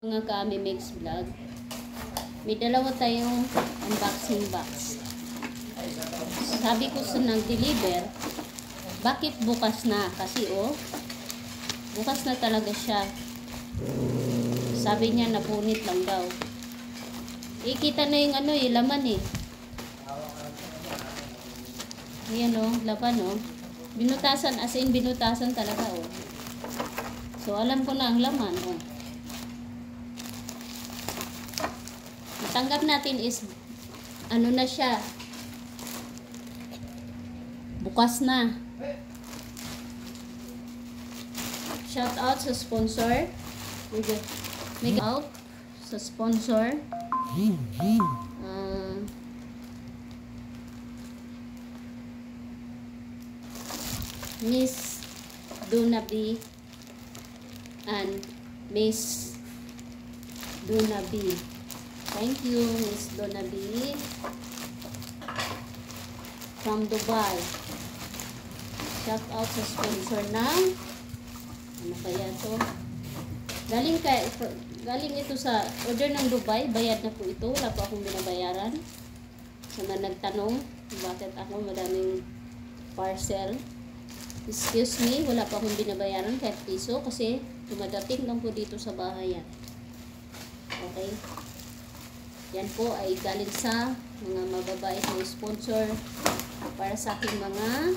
Mga kami mix vlog, may dalawa tayong unboxing box. Sabi ko sa nag-deliver, bakit bukas na? Kasi bukas na talaga siya. Sabi niya napunit lang daw. Kita na yung laman eh. Ayan laman Binutasan, as in binutasan talaga So alam ko na ang laman Tanggap natin is na siya, bukas na. Shout out sa sponsor, make out sa sponsor, Miss Dunabi and Miss Dunabi. Thank you, Miss Donabi from Dubai. Shout out sa sponsor ng kaya to? Galing ito sa order ng Dubai. Bayad na po ito. Wala pa akong binabayaran. Sa mga nagtanong bakit ako madaming parcel. Excuse me, wala pa akong binabayaran kahit piso kasi dumadating lang po dito sa bahay yan. Okay? Yan po ay galing sa mga mababait na sponsor para sa aking mga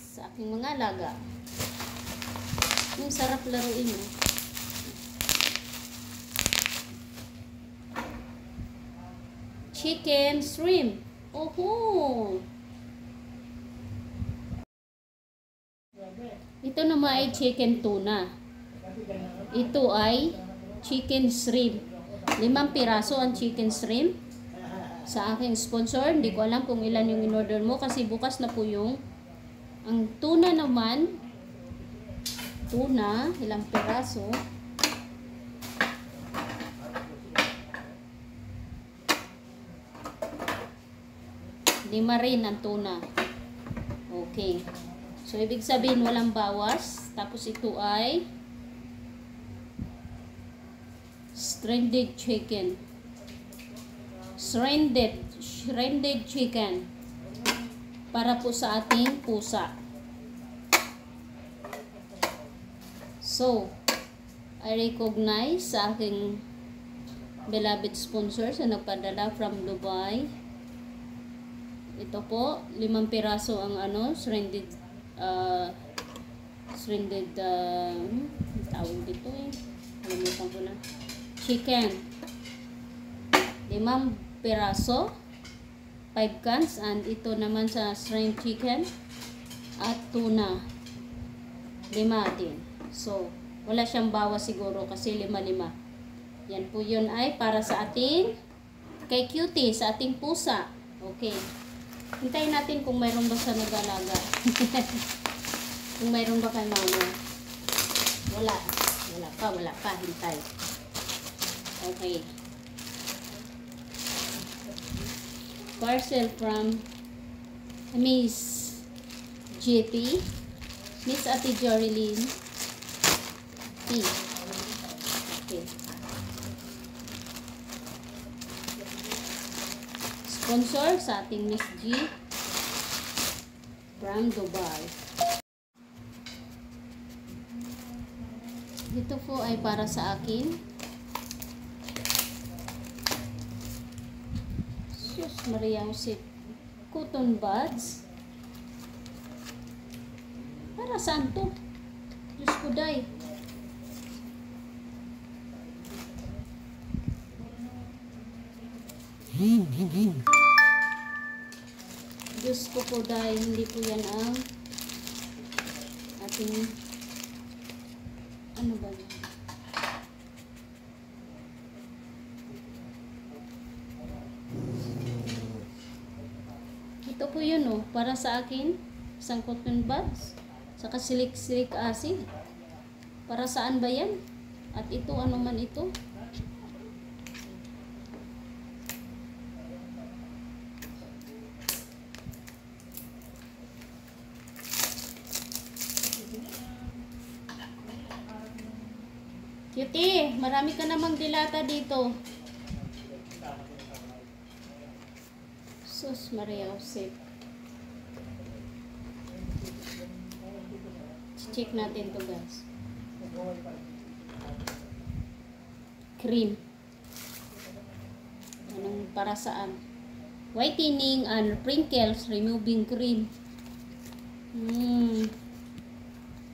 sa aking mga alaga. Yung sarap laruin Chicken shrimp. Ito naman ay chicken tuna. Ito ay chicken shrimp. 5 piraso ang chicken shrimp. Sa aking sponsor, hindi ko alam kung ilan yung in-order mo kasi bukas na po ang tuna naman. Tuna, ilang piraso? Lima rin ang tuna. Okay. So, ibig sabihin walang bawas. Tapos ito ay shredded chicken. Shredded chicken. Para po sa ating pusa. So, I recognize sa aking beloved sponsor sa nagpadala from Dubai. Ito po, 5 piraso ang shredded tawag dito Kalimutan ko na. Chicken. 5 piraso. 5 cans. And ito naman sa shrimp chicken. At tuna. 5 din. So, wala siyang bawas siguro kasi 5-5. Yan po yun ay para sa ating kay Cutie, sa ating pusa. Okay. Hintayin natin kung mayroon ba sa nag-alaga. Kung mayroon ba kay mama. Wala pa. Hintay. Okay. Parcel from Miss JP. Miss Ate Jorilyn P. Okay. Sponsor sa ating Miss G from Dubai. Ito po ay para sa akin. Sus Maria Jose. Cotton buds. Para saan to? Diyos ko day. Diyos ko po dahil hindi po yan ang ating ano ba yan? Ito po yun para sa akin isang cotton buds saka silic acid. Para saan ba yan? At ito ano man ito? Cutie, marami ka namang dilata dito. Sus Maria Jose. Check natin to guys. Cream. Anong para saan? Whitening and wrinkles removing cream.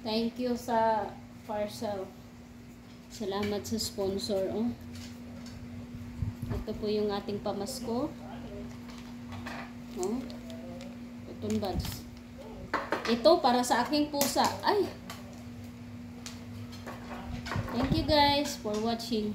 Thank you sa parcel. Salamat sa sponsor. Oh. Ito po yung ating pamasko. Oh. Cotton buds. Ito para sa aking pusa. Ay! Thank you guys for watching.